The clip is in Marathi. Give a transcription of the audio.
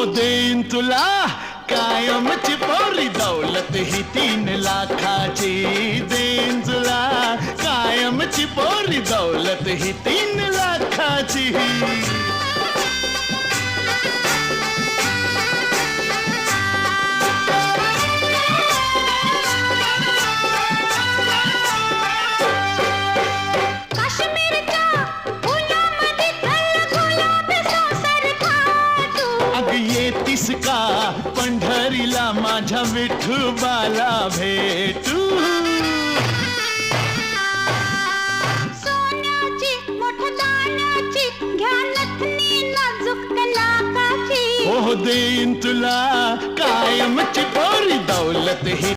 हो देईन तुला कायमची पोरी दौलत ही 3 लाखाची. देईन तुला कायमची पोरी दौलत ही 3 लाखाची. येतीस का पंढरीला माझ्या विठोबाला भेटू. सोन्याची मोठदानाची घ्या नथनी नाजूक लाखाची. हो देईन तुला कायमची पोरी दौलत ही